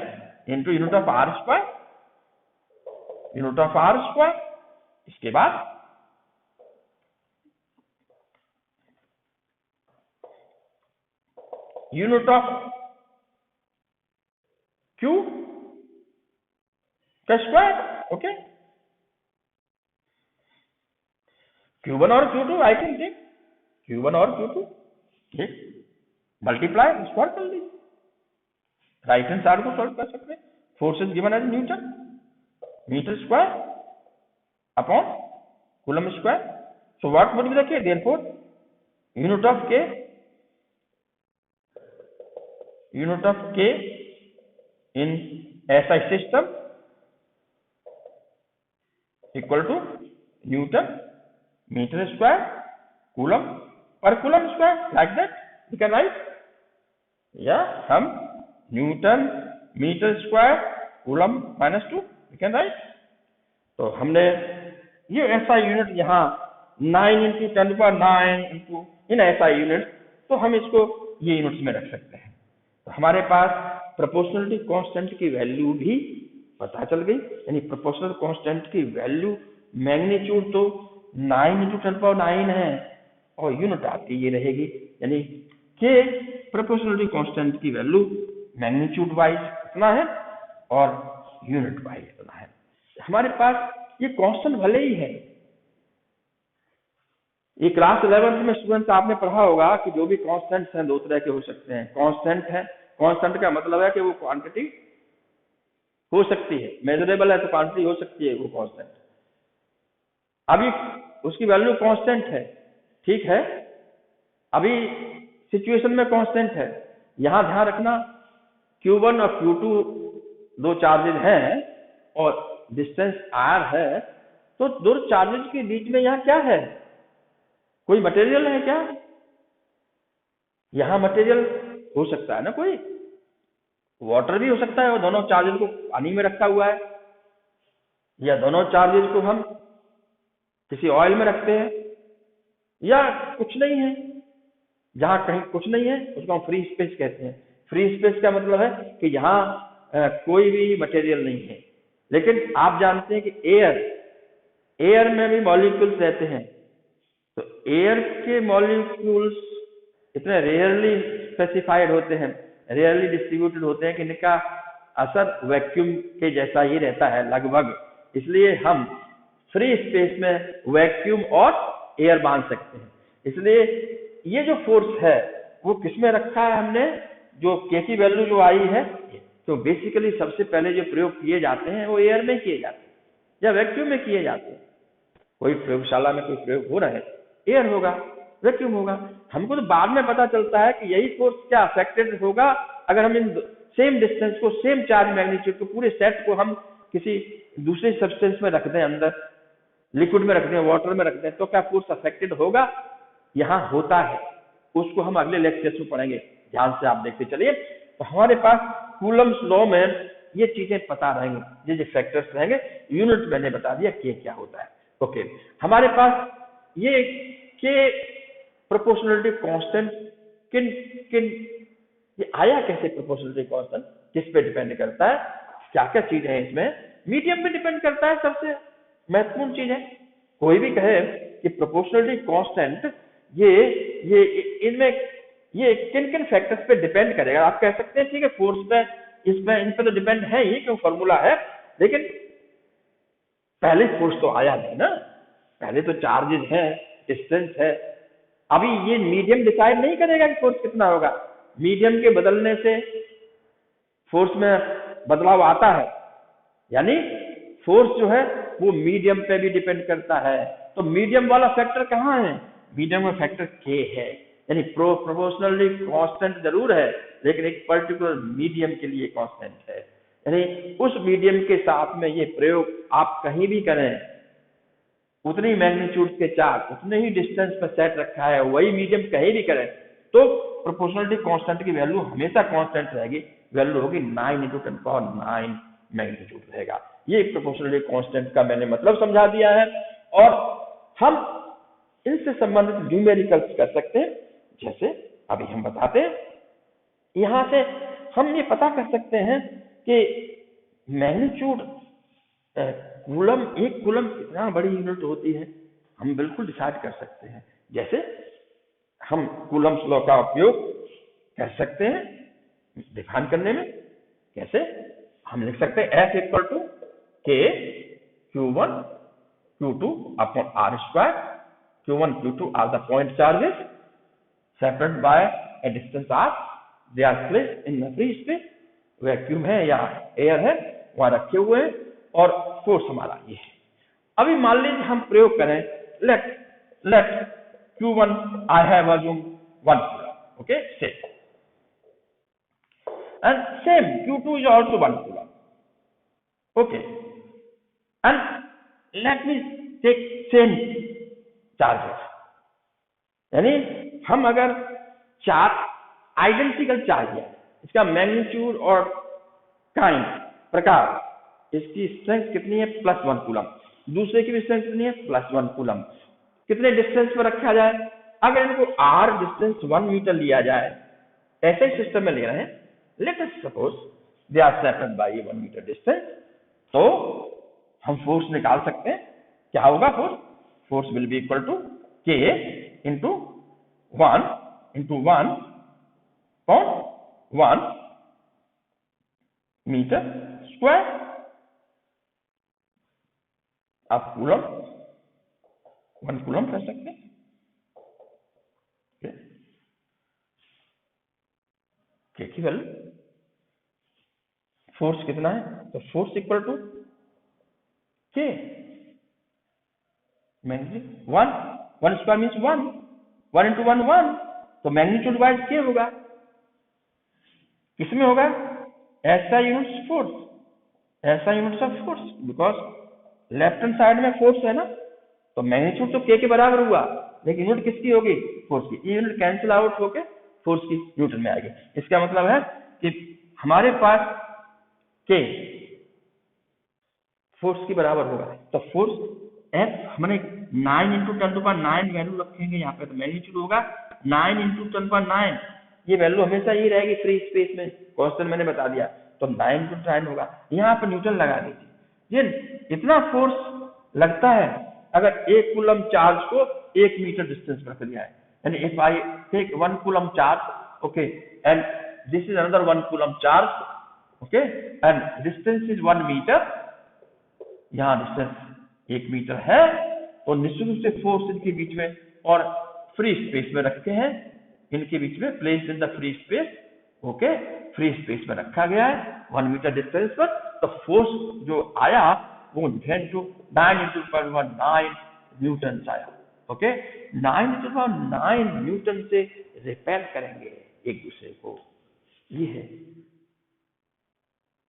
into unit of R square, unit of R square. इसके बाद यूनिट ऑफ Q का स्क्वायर, ओके, Q1 और Q2 I can take Q1 और Q2 ठीक, मल्टीप्लाई स्क्वायर कर लीजिए, राइट हैंड साइड को सॉल्व कर सकते हैं। Force is given as newton metre square upon coulomb square. So what would be the K? Therefore unit of K in SI system equal to newton metre square coulomb पर coulomb square, like that you can write, या हम newton metre square coulomb -2 you can write. तो हमने ये SI unit यहाँ 9 into 10⁹ into इन SI unit, तो हम इसको ये यूनिट्स में रख सकते हैं। तो हमारे पास प्रोपोर्शनलिटी कांस्टेंट की वैल्यू भी पता चल गई, यानी प्रोपोर्शनल कांस्टेंट की वैल्यू मैग्नीट्यूड तो 9 into 10⁹ है और यूनिट आपकी ये रहेगी, यानी K प्रोपोर्शनलिटी कांस्टेंट की वैल्यू मैग्नीट्यूड वाइज इतना है और यूनिट वाइज इतना है। हमारे पास ये कांस्टेंट भले ही है, ये क्लास 11th में स्टूडेंट्स आपने पढ़ा होगा कि जो भी कांस्टेंट्स हैं दो तरह के हो सकते हैं। कांस्टेंट है, कांस्टेंट का मतलब है कि वो क्वांटिटी हो सकती है, मेजरेबल है तो क्वांटिटी हो सकती है वो कांस्टेंट। अभी उसकी वैल्यू कांस्टेंट है, ठीक है, अभी सिचुएशन में कांस्टेंट है। यहां ध्यान रखना Q1 और Q2 दो चार्जेज हैं और डिस्टेंस R है, तो दो चार्जेज के बीच में यहाँ क्या है? कोई मटेरियल है क्या? यहां मटेरियल हो सकता है ना, कोई वाटर भी हो सकता है, और दोनों चार्जेज को पानी में रखा हुआ है, या दोनों चार्जेज को हम किसी ऑयल में रखते हैं, या कुछ नहीं है, जहां कहीं कुछ नहीं है उसको हम फ्री स्पेस कहते हैं। फ्री स्पेस का मतलब है कि यहाँ कोई भी मटेरियल नहीं है। लेकिन आप जानते हैं कि एयर में भी मॉलिक्यूल्स रहते हैं, तो एयर के मॉलिक्यूल्स इतने रेयरली स्पेसिफाइड होते हैं, रेयरली डिस्ट्रीब्यूटेड होते हैं कि इनका असर वैक्यूम के जैसा ही रहता है लगभग। इसलिए हम फ्री स्पेस में वैक्यूम और एयर बांध सकते हैं। इसलिए ये जो फोर्स है वो किसमें रखा है हमने, जो K की वैल्यू जो आई है, तो बेसिकली सबसे पहले जो प्रयोग किए जाते हैं वो एयर में किए जाते हैं या वैक्यूम में किए जाते हैं। कोई प्रयोगशाला में कोई प्रयोग हो रहा है, एयर होगा, वैक्यूम होगा। हमको तो बाद में पता चलता है कि यही फोर्स क्या अफेक्टेड होगा अगर हम इन सेम डिस्टेंस को, सेम चार्ज मैग्नीट्यूड को, पूरे सेट को हम किसी दूसरे सब्सटेंस में रख दें, अंदर लिक्विड में रख दें, वाटर में रख दें, तो क्या फोर्स अफेक्टेड होगा? यहाँ होता है, उसको हम अगले लेक्चर्स में पढ़ेंगे, ध्यान से आप देखते चलिए। तो हमारे पास कूलम्स लॉ में ये चीजें पता रहेंगे, ये जो फैक्टर्स रहेंगे। यूनिट मैंने बता दिया K क्या होता है, ओके। हमारे पास ये K प्रोपोर्शनलिटी कांस्टेंट किन ये आया कैसे? प्रोपोर्शनलिटी कांस्टेंट किस पे डिपेंड करता है? क्या क्या चीज है इसमें? मीडियम पे डिपेंड करता है, सबसे महत्वपूर्ण चीज है। कोई भी कहे कि प्रोपोर्शनलिटी कांस्टेंट ये इनमें ये किन फैक्टर्स पे डिपेंड करेगा, आप कह सकते हैं ठीक है फोर्स पे, इसमें इन पे तो डिपेंड है ही, क्यों फॉर्मूला है, लेकिन पहले फोर्स तो आया नहीं ना, पहले तो चार्जेज है, डिस्टेंस है, अभी ये मीडियम डिसाइड नहीं करेगा कि फोर्स कितना होगा। मीडियम के बदलने से फोर्स में बदलाव आता है, यानी फोर्स जो है वो मीडियम पे भी डिपेंड करता है। तो मीडियम वाला फैक्टर कहाँ है? मीडियम में फैक्टर के है, यानी प्रोपोर्शनली कांस्टेंट जरूर है लेकिन एक पर्टिकुलर मीडियम के लिए कांस्टेंट है। यानी उस मीडियम के साथ में ये प्रयोग आप कहीं भी करें, उतनी मैग्नीट्यूड के चार्ज उतने ही डिस्टेंस पर सेट रखा है, वही मीडियम कहीं भी करें तो प्रोपोर्शनलिटी कांस्टेंट की वैल्यू हमेशा कांस्टेंट रहेगी, वैल्यू होगी 9 × 10⁹ मैग्नीट्यूड रहेगा। ये प्रोपोर्शनलिटी कांस्टेंट का मैंने मतलब समझा दिया है। और हम इनसे संबंधित न्यूमेरिकल्स कर सकते हैं, जैसे अभी हम बताते हैं। यहां से हम ये पता कर सकते हैं कि मैग्नीट्यूड कूलम, एक कूलम कितना बड़ी यूनिट होती है, हम बिल्कुल डिसाइड कर सकते हैं। जैसे हम कूलम्स लॉ का उपयोग कर सकते हैं डिफाइन करने में। कैसे? हम लिख सकते हैं F = K Q1 Q2 upon R²। Q1 Q2 are the point charges separated by a distance R. They are placed in the free space, vacuum है या एयर है वहां रखे हुए हैं, और फोर्स हमारा ये है। अभी मान लीजिए हम प्रयोग करें, let Q1 I have assumed 1 coulomb, okay, same, and same Q2 is also 1 coulomb, okay, and let me take same charges, यानी हम अगर चार आइडेंटिकल चार्ज है, इसका मैग्नीट्यूड और काइंड प्रकार, इसकी स्ट्रेंथ कितनी है +1 कूलम, दूसरे की भी स्ट्रेंथ कितनी है +1 कूलम, कितने डिस्टेंस पर रखा जाए, अगर इनको r डिस्टेंस 1 मीटर लिया जाए, ऐसे ही सिस्टम में ले रहे हैं, let us suppose they are separated by 1 metre distance, तो हम फोर्स निकाल सकते हैं। क्या होगा force will be equal to K × 1 × 1/1 metre square. आप कूलम 1 कूलम कर सकते हैं। के की वैल्यू, फोर्स कितना है, तो फोर्स इक्वल टू के मैग्नीट्यूड 1 स्क्वायर मीन्स 1 × 1 1, तो मैग्नीट्यूड वाइज के होगा, किसमें होगा ऐसा यूनिट्स फोर्स, ऐसा units of force, because left hand side में फोर्स है ना, तो मैग्नीट्यूड तो के बराबर हुआ, लेकिन यूनिट किसकी होगी, फोर्स की। ये यूनिट कैंसिल आउट होके फोर्स की न्यूटन में आएगी। इसका मतलब है कि हमारे पास के फोर्स की बराबर होगा, तो फोर्स F हमने 9 × 10⁹ वैल्यू रखेंगे यहाँ पे, तो मैग्नीट्यूड होगा 9 × 10⁹। ये वैल्यू हमेशा ही रहेगी फ्री स्पेस में, कांस्टेंट मैंने बता दिया, तो 9 × 9 होगा। यहाँ पर न्यूटन लगा दीजिए। ये इतना फोर्स लगता है अगर 1 कूलम चार्ज को 1 मीटर डिस्टेंस पर रख दिया है, यानी if I take 1 coulomb charge, okay, and this is another 1 coulomb charge, okay, and distance is 1 metre, यहाँ डिस्टेंस 1 मीटर है, तो निश्चित रूप से फोर्स इनके बीच में और फ्री स्पेस में रखे हैं, इनके बीच में placed in the free space, okay, free space में रखा गया है 1 मीटर डिस्टेंस पर, तो फोर्स जो आया वो 10 × 9 × 9 न्यूटन आया, ओके, 9 × 9 न्यूटन से रिपेल करेंगे एक दूसरे को।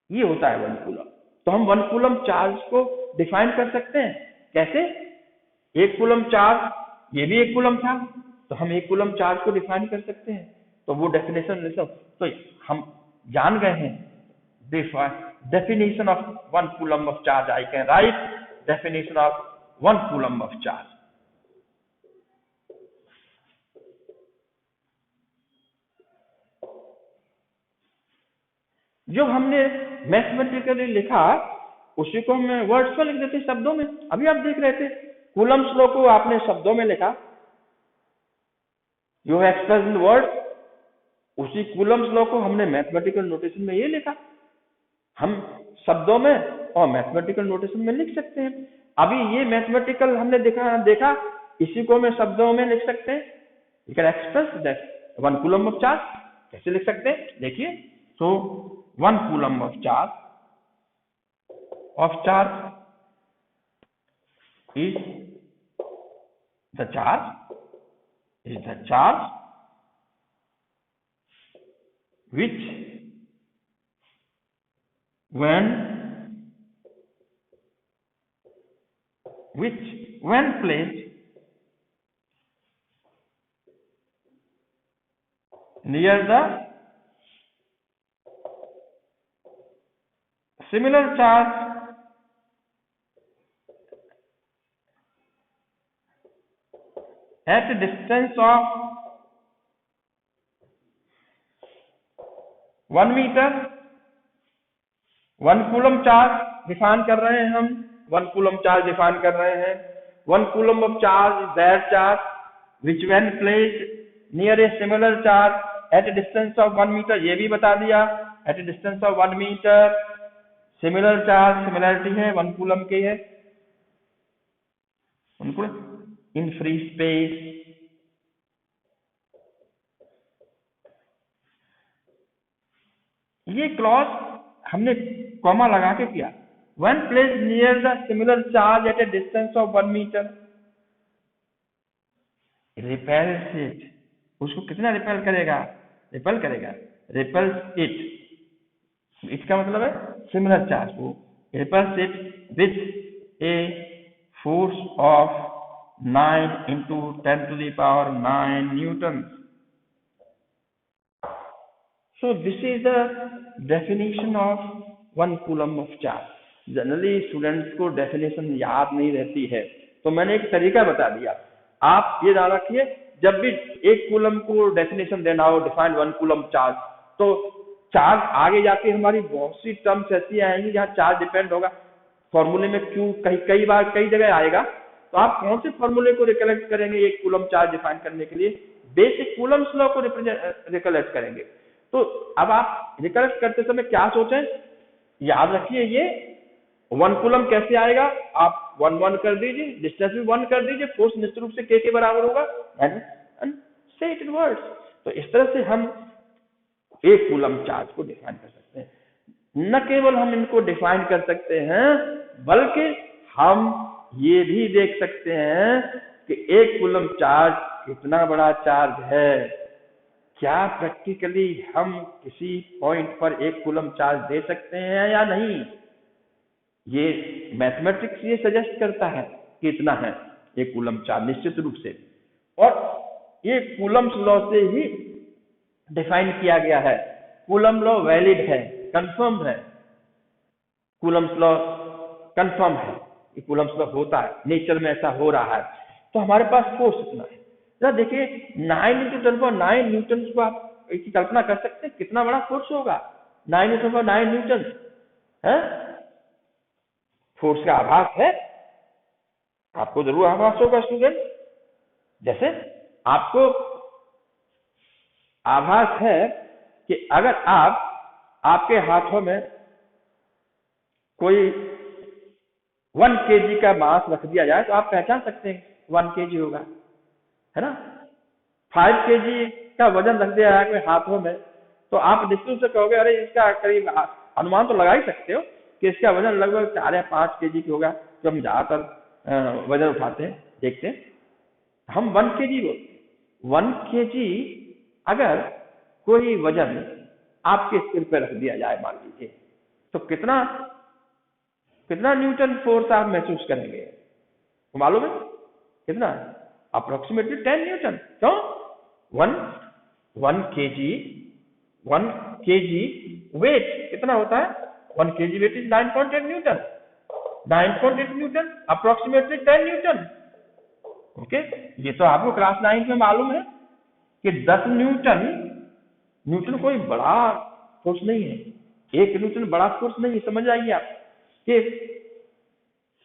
ये होता है 1 कूलम। तो हम 1 कूलम चार्ज को डिफाइन कर सकते हैं कैसे, 1 कूलम चार्ज, ये भी 1 कूलम था, तो हम 1 कूलम चार्ज को डिफाइन कर सकते हैं। तो वो डेफिनेशन, तो हम जान गए हैं definition of 1 coulomb of charge. I can write definition of 1 coulomb of charge. जो हमने मैथमेटिकली लिखा उसी को हम वर्ड्स में लिख देते शब्दों में। अभी आप देख रहे थे कूलम्स लॉ को आपने शब्दों में लिखा, you have expressed in words, उसी कूलम्स लॉ को हमने मैथमेटिकल नोटेशन में ये लिखा। हम शब्दों में और मैथमेटिकल नोटेशन में लिख सकते हैं। अभी ये मैथमेटिकल हमने देखा, इसी को मैं शब्दों में लिख सकते हैं। You can express that 1 coulomb of charge कैसे लिख सकते हैं, देखिए। सो 1 coulomb of charge is the charge which when placed near the similar charge at a distance of 1 metre. 1 coulomb charge define कर रहे हैं हम, 1 कूलम चार्ज डिफाइन कर रहे हैं। 1 coulomb of charge is that charge which when placed near a similar charge at a distance of 1 metre, ये भी बता दिया, at a distance of 1 metre. Similar charge, similarity है 1 कूलम की है, उनको इन फ्री स्पेस। ये क्लॉज हमने कॉमा लगा के किया, when placed near the similar charge at a distance of 1 metre repels it, उसको कितना रिपेल करेगा, रिपेल्स इट का मतलब है सिमिलर चार्ज को, repels it with a force of 9 into 10 to the power 9 Newton. So this is the definition of 1 coulomb of charge। Generally students को definition याद नहीं रहती है, तो मैंने एक तरीका बता दिया। आप ये याद रखिए, जब भी 1 कूलम को डेफिनेशन देना हो, डिफाइन 1 कूलम चार्ज, तो चार्ज आगे जाके हमारी बहुत सी टर्म्स ऐसी आएंगी जहाँ चार्ज डिपेंड होगा। फॉर्मूले में क्यों कई बार कई जगह आएगा, तो आप कौन से फॉर्मूले को रिकलेक्ट करेंगे 1 कूलम चार्ज डिफाइन करने के लिए? बेसिक कूलम्स लॉ को रिकलेक्ट करेंगे। तो अब आप रिकलेक्ट करते समय क्या सोचें, याद रखिए ये 1 कूलम कैसे आएगा, आप 1 कर दीजिए, डिस्टेंस भी 1 कर दीजिए, फोर्स निश्चित रूप से k के बराबर होगा, एंड से इट वर्ड्स। तो इस तरह से हम 1 कूलम चार्ज को डिफाइन कर सकते हैं। न केवल हम इनको डिफाइन कर सकते हैं, बल्कि हम ये भी देख सकते हैं कि 1 कूलम चार्ज कितना बड़ा चार्ज है। क्या प्रैक्टिकली हम किसी पॉइंट पर 1 कूलम चार्ज दे सकते हैं या नहीं? ये मैथमेटिक्स ये सजेस्ट करता है कि इतना है 1 कूलम चार्ज निश्चित रूप से, और ये कूलम्स लॉ से ही डिफाइन किया गया है। कूलम लॉ वैलिड है, कंफर्म है, कूलम्स लॉ कंफर्म है, ये कूलम्स लॉ होता है, नेचर में ऐसा हो रहा है। तो हमारे पास फोर्स इतना है। जरा देखिए 9 × 10⁹ न्यूटन को आप इसकी कल्पना कर सकते हैं, कितना बड़ा फोर्स होगा 9 × 10⁹ न्यूटन है। फोर्स का आभास है, आपको जरूर आभास होगा स्टूडेंट। जैसे आपको आभास है कि अगर आपके हाथों में कोई 1 kg का मास रख दिया जाए तो आप पहचान सकते हैं 1 kg होगा, है ना। 5 kg का वजन रख दिया जाए कोई हाथों में, तो आप निश्चित रूप से कहोगे अरे इसका करीब अनुमान तो लगा ही सकते हो कि इसका वजन लगभग 4 या 5 kg की होगा। जो हम ज्यादातर वजन उठाते हैं, देखते हैं, हम 1 kg बोलते हैं। 1 kg अगर कोई वजन आपके सिर पर रख दिया जाए मान लीजिए, तो कितना न्यूटन फोर्स आप महसूस करेंगे? तो मालूम है कितना? Approximately 10 newton. क्यों? 1 kg वेट कितना होता है? 1 kg weight is 9.8 newton. 9.8 newton approximately 10 newton. Okay, ये तो आपको क्लास 9 में मालूम है कि 10 न्यूटन कोई बड़ा फोर्स नहीं है। 1 न्यूटन बड़ा फोर्स नहीं है, समझ आइए आप कि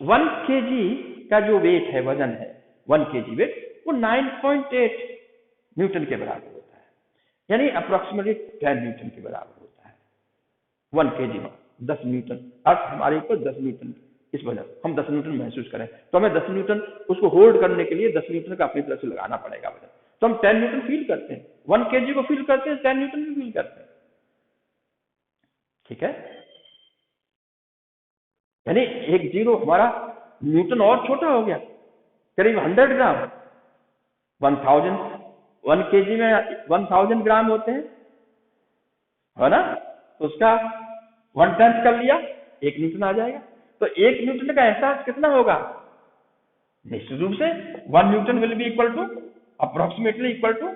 1 kg का जो वेट है, वजन है 1 kg वेट, वो 9.8 न्यूटन के बराबर होता है, यानी अप्रोक्सीमेटली 10 न्यूटन के बराबर होता है। 1 kg में 10 न्यूटन, अर्थ हमारे ऊपर 10 न्यूटन इस वजह से हम 10 न्यूटन महसूस करें, तो हमें 10 न्यूटन उसको होल्ड करने के लिए 10 न्यूटन का अपनी तरफ से लगाना पड़ेगा वजन। तो हम 10 न्यूटन फील करते हैं, 1 kg को फील करते हैं, 10 न्यूटन भी फील करते हैं। ठीक है, यानी एक जीरो हमारा न्यूटन और छोटा हो गया, करीब 100 ग्राम। 1 kg में 1000 ग्राम होते हैं, है ना, तो उसका 1/10 कर लिया, 1 न्यूटन आ जाएगा। तो 1 न्यूटन का एहसास कितना होगा? निश्चित रूप से 1 newton will be equal to approximately equal to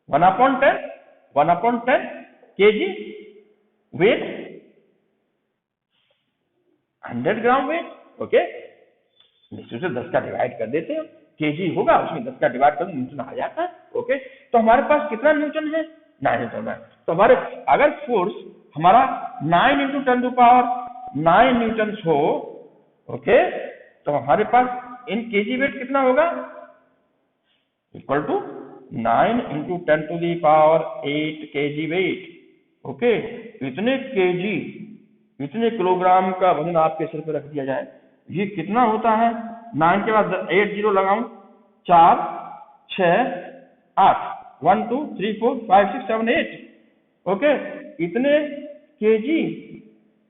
1/10 kg weight, 100 gram weight. Okay, निश्चित से 10 का डिवाइड कर देते हैं, केजी होगा, उसमें 10 का डिवाइड कर न्यूटन आ जाता है। ओके, तो हमारे पास कितना न्यूटन है? 9 न्यूटन है। तो हमारे अगर फोर्स हमारा 9 इंटू 10⁹ न्यूटन हो, ओके, तो हमारे पास इन केजी वेट कितना होगा? Equal to 9 into 10⁸ kg weight. Okay, इतने केजी, इतने किलोग्राम का वजन आपके सिर पर रख दिया जाए, ये कितना होता है? 9 के बाद 8 जीरो लगाऊं, 4 6 8, 1 2 3 4 5 6 7 8। ओके,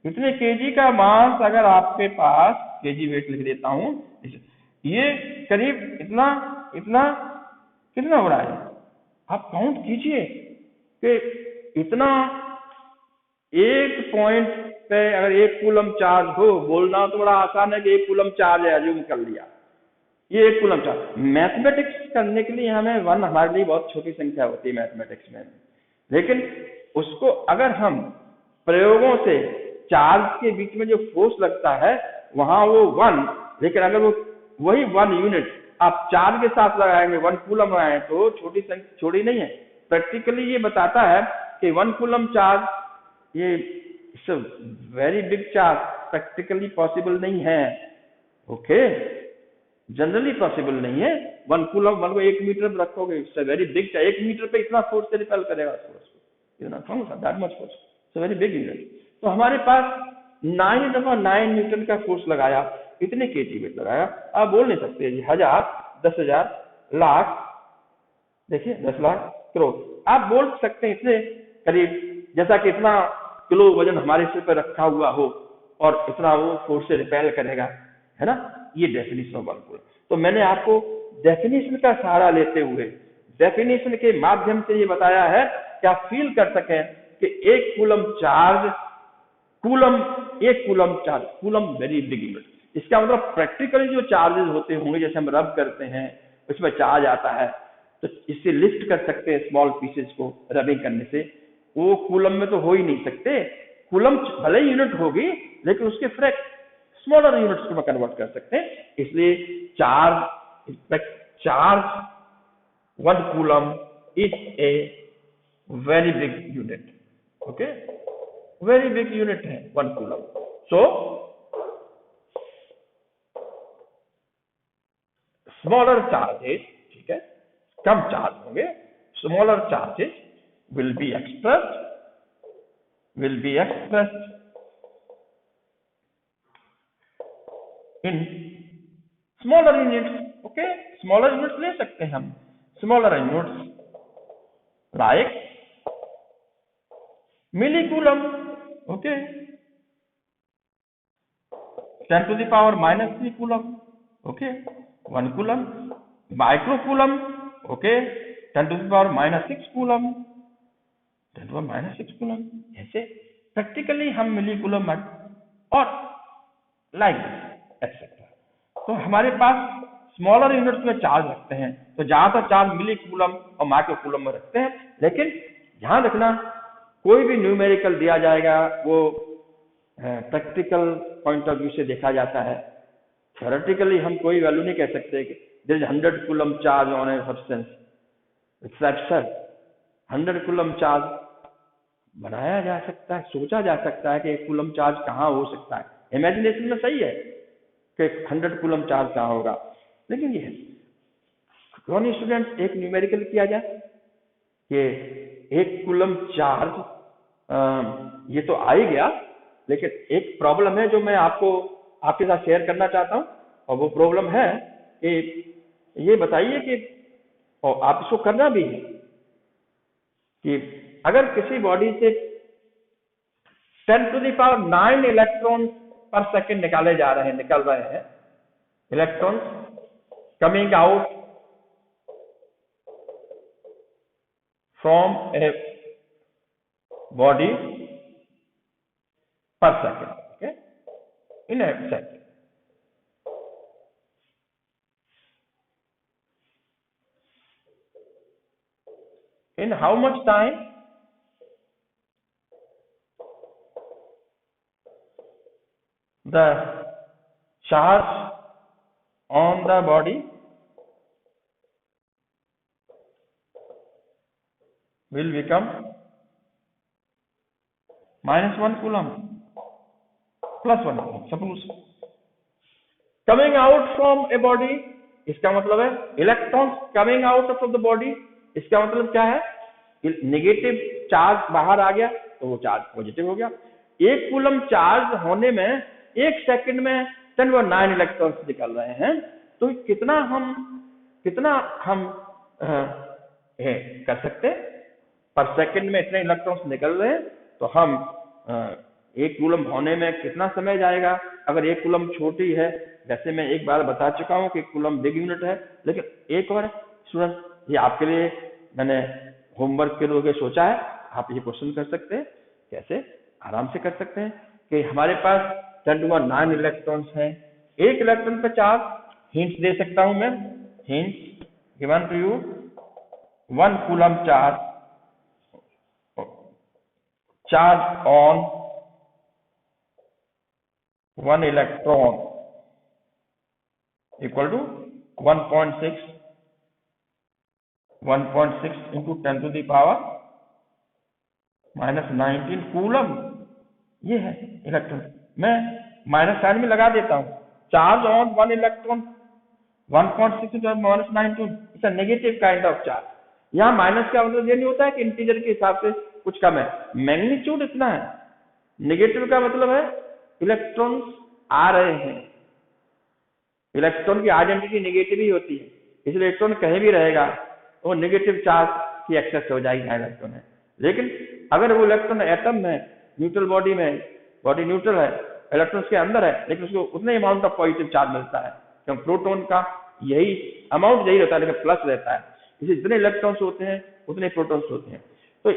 इतने केजी का मास अगर आपके पास, केजी वेट लिख देता हूं, ये करीब इतना इतना कितना हो रहा है? आप काउंट कीजिए कि इतना एक पॉइंट पे अगर 1 कूलम चार्ज हो, बोलना तो बड़ा आसान है कि 1 कूलम चार्ज है, अज्यूम कर लिया, ये 1 कूलम चार्ज। मैथमेटिक्स करने के लिए हमें 1 हमारे लिए बहुत छोटी संख्या होती है मैथमेटिक्स में, लेकिन उसको अगर हम प्रयोगों से चार्ज के बीच में जो फोर्स लगता है वहां वो 1, लेकिन अगर वो वही 1 यूनिट आप चार्ज के साथ लगाएंगे, 1 कूलम लगाएं, तो छोटी नहीं है। प्रैक्टिकली ये बताता है कि 1 कूलम चार्ज, ये very big charge, practically possible नहीं है। ओके, जनरली पॉसिबल नहीं है। 1 कूलम 1 को 1 मीटर पर रखोगे, it's a very big charge, 1 metre पे इतना फोर्स से रिपेल करेगा फोर्स को, that much force, it's a very big unit. तो हमारे पास 9 न्यूटन का फोर्स लगाया, इतने केजी वेट लगाया। आप बोल नहीं सकते जी 1000, 10,000, लाख, देखिए 10 लाख, करोड़, आप बोल सकते हैं इतने करीब, जैसा कि इतना किलो वजन हमारे सिर पर रखा हुआ हो और इतना वो फोर्स से रिपेल करेगा, है ना। ये डेफिनेशन ऑफ 1 कूलम। तो मैंने आपको डेफिनेशन का सहारा लेते हुए, डेफिनेशन के माध्यम से ये बताया है कि आप फील कर सकें कि 1 कूलम चार्ज, एक coulomb charge, coulomb very big unit. इसका मतलब प्रैक्टिकली जो चार्जेस होते होंगे, जैसे हम रब करते हैं उसमें चार्ज आता है, तो इससे लिफ्ट कर सकते हैं स्मॉल पीसेस को रबिंग करने से, वो कूलम में तो हो ही नहीं सकते। कूलम भले ही यूनिट होगी, लेकिन उसके स्मॉलर यूनिट्स को कन्वर्ट कर सकते हैं। इसलिए charge 1 coulomb is a very big unit. Okay, very big unit है 1 कूलम। सो स्मॉलर चार्जेस, ठीक है, कम चार्ज होंगे, smaller charges will be expressed in smaller units. Okay, smaller units ले सकते हैं हम, smaller units like millicouloum. Okay, 10⁻³ coulomb. Okay, 1 coulomb. Microcoulomb. Okay, 10⁻⁶ coulomb, 10⁻⁶ coulomb. ऐसे practically हम मिली कूलम और लाइक एक्सेट्रा। तो हमारे पास स्मॉलर यूनिट्स में चार्ज रखते हैं, तो ज्यादातर चार्ज मिली कूलम और माइक्रो कूलम में रखते हैं। लेकिन ध्यान रखना, कोई भी न्यूमेरिकल दिया जाएगा वो प्रैक्टिकल पॉइंट ऑफ व्यू से देखा जाता है। थ्योरेटिकली हम कोई वैल्यू नहीं कह सकते कि there is 100 coulomb charge on a substance, it's absurd. 100 coulomb charge बनाया जा सकता है, सोचा जा सकता है कि 1 कूलम चार्ज कहाँ हो सकता है, इमेजिनेशन में सही है कि 100 कूलम चार्ज कहाँ होगा, लेकिन ये है। कौन स्टूडेंट एक न्यूमेरिकल किया जाए कि 1 कूलम चार्ज, ये तो आ ही गया, लेकिन एक प्रॉब्लम है जो मैं आपको आपके साथ शेयर करना चाहता हूं। और वो प्रॉब्लम है कि ये बताइए कि, और आप इसको करना भी है, कि अगर किसी बॉडी से 10⁹ इलेक्ट्रॉन पर सेकेंड निकल रहे हैं, electrons coming out from a body per second, okay, in a second. In how much time the charge on the body will become -1 coulomb +1 coulomb. Suppose coming out from a body, इसका मतलब है electrons coming out of the body, इसका मतलब क्या है, negative charge बाहर आ गया तो वो चार्ज पॉजिटिव हो गया। 1 कूलम चार्ज होने में 1 सेकंड में 10⁹ इलेक्ट्रॉन्स निकल रहे हैं। तो कितना हम कर सकते हैं, पर सेकंड में इतने इलेक्ट्रॉन्स निकल रहे हैं, तो हम 1 कूलम होने में कितना समय जाएगा। अगर 1 कूलम छोटी है, जैसे मैं एक बार बता चुका हूं कि कूलम बिग यूनिट है, लेकिन एक और स्टूडेंट, ये आपके लिए मैंने होमवर्क के रूप में सोचा है, आप ये क्वेश्चन कर सकते हैं। कैसे? आराम से कर सकते हैं कि हमारे पास 10⁹ इलेक्ट्रॉन्स हैं, 1 इलेक्ट्रॉन पे चार्ज, हिंट्स दे सकता हूं मैं, hints given to you, 1 coulomb charge on 1 electron equal to 1.6 into 10⁻⁻19 coulomb. ये है इलेक्ट्रॉन, मैं माइनस साइन में लगा देता हूं। Charge on 1 electron 1.6 into 10⁻⁹ it's a negative kind of charge. यहाँ माइनस का मतलब ये नहीं होता है कि इंटीजर के हिसाब से कुछ कम है, मैग्नीट्यूड इतना है। नेगेटिव का मतलब है इलेक्ट्रॉन्स आ रहे हैं, इलेक्ट्रॉन की आइडेंटिटी नेगेटिव ही होती है, इसलिए इलेक्ट्रॉन कहीं भी रहेगा वो नेगेटिव चार्ज की एक्सेस हो जाएगी, इलेक्ट्रॉन है। लेकिन अगर वो इलेक्ट्रॉन एटम में, न्यूट्रल बॉडी में, बॉडी न्यूट्रल है, इलेक्ट्रॉन के अंदर है, लेकिन उसको उतने अमाउंट ऑफ पॉजिटिव चार्ज मिलता है, क्योंकि प्रोटॉन का यही अमाउंट यही रहता है, लेकिन प्लस रहता है। इसे जितने इलेक्ट्रॉन्स होते हैं उतने प्रोटॉन्स होते हैं। तो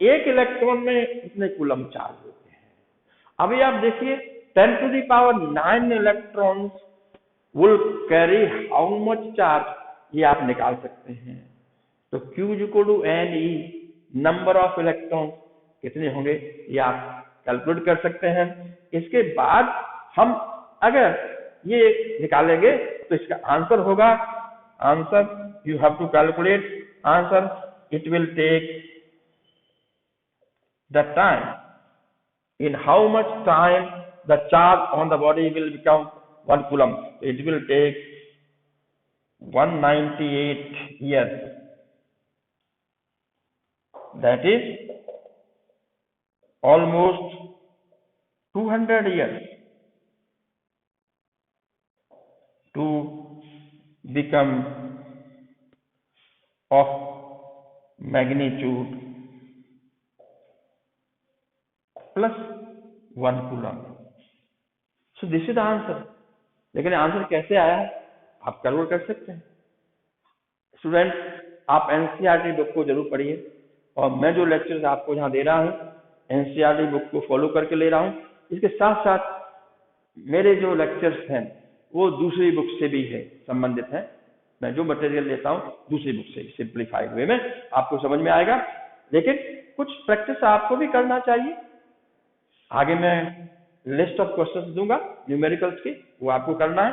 1 इलेक्ट्रॉन में इतने कूलम चार्ज होते हैं। अभी आप देखिए 10⁹ electrons will carry how much charge, ये आप निकाल सकते हैं। तो Q = Ne, number of electron कितने होंगे ये आप कैलकुलेट कर सकते हैं। इसके बाद हम अगर ये निकालेंगे तो इसका आंसर होगा, answer you have to calculate answer, it will take the time, in how much time the charge on the body will become 1 coulomb. It will take 198 years. That is almost 200 years to become of magnitude plus 1 coulomb. So this is the answer. लेकिन answer कैसे आया आप calculate कर सकते हैं। Student, आप NCERT book को जरूर पढ़िए, और मैं जो लेक्चर्स आपको यहाँ दे रहा हूँ एनसीईआरटी बुक को फॉलो करके ले रहा हूँ। इसके साथ साथ मेरे जो लेक्चर्स हैं वो दूसरी बुक से भी है संबंधित है। मैं जो मटेरियल लेता हूँ दूसरी बुक से, सिंप्लीफाइड वे में आपको समझ में आएगा, लेकिन कुछ प्रैक्टिस आपको भी करना चाहिए। आगे मैं लिस्ट ऑफ क्वेश्चंस दूंगा न्यूमेरिकल्स की, वो आपको करना है,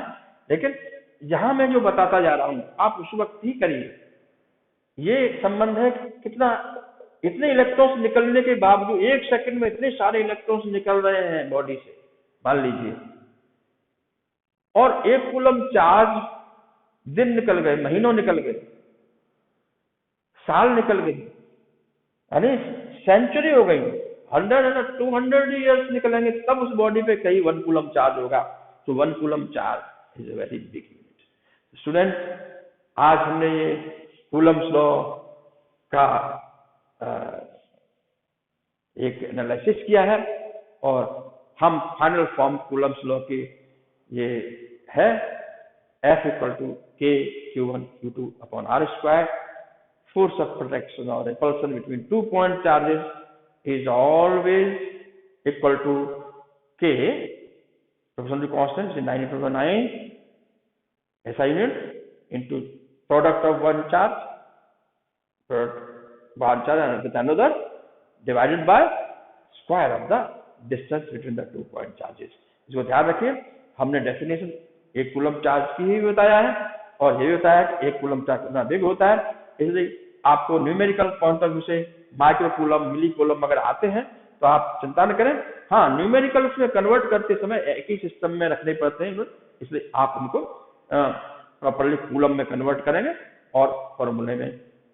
लेकिन यहां मैं जो बताता जा रहा हूं आप उस वक्त ही करिए। ये संबंध है कितना, इतने इलेक्ट्रॉन्स निकलने के बावजूद 1 सेकंड में इतने सारे इलेक्ट्रॉन्स निकल रहे हैं बॉडी से, मान लीजिए, और 1 कूलम चार्ज, दिन निकल गए, महीनों निकल गए, साल निकल गए, यानी सेंचुरी हो गई। 200 ईयर्स निकलेंगे तब उस बॉडी पे कहीं 1 कूलम चार्ज होगा। तो 1 coulomb charge is a very big unit. Student, आज हमने ये कूलम्स लॉ का एक एनालिसिस किया है और हम फाइनल फॉर्म कूलम्स लॉ की ये है F equal to K Q1 Q2 upon R square. Force of protection or repulsion between 2 point charges is always equal to K, proportional to constant, is 9 SI unit into product of one charge and with another divided by square of the distance between the 2 point charges। इसको ध्यान रखिए, हमने definition 1 coulomb charge की ही बताया है और ये भी बताया कि 1 कूलम चार्ज कितना बिग होता है। इसलिए आपको न्यूमेरिकल पॉइंट ऑफ व्यू से माइक्रो कूलम, मिली कूलम अगर आते हैं तो आप चिंता न करें। हाँ, न्यूमेरिकल उसमें कन्वर्ट करते समय एक ही सिस्टम में रखने पड़ते हैं, इसलिए आप उनको प्रॉपरली कूलम में कन्वर्ट करेंगे और फॉर्मूले में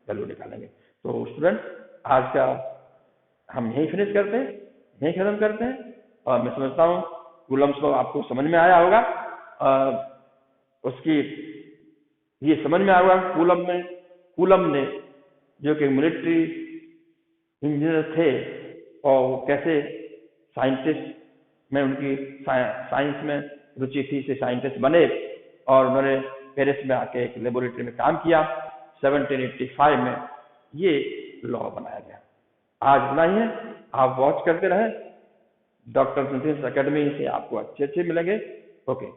वैल्यू निकालेंगे। तो स्टूडेंट, आज का हम यही फिनिश करते हैं, यही खत्म करते हैं और मैं समझता हूँ कूलम्स लॉ आपको समझ में आया होगा। उसकी ये समझ में आया होगा कूलम ने जो कि मिलिट्री इंजीनियर थे और वो कैसे साइंटिस्ट में उनकी साइंस में रुचि थी से साइंटिस्ट बने और उन्होंने पेरिस में आके एक लेबोरेटरी में काम किया। 1785 में ये लॉ बनाया गया। आज इतना ही है, आप वॉच करते रहें। डॉक्टर नितिन एकेडमी से आपको अच्छे मिलेंगे। ओके।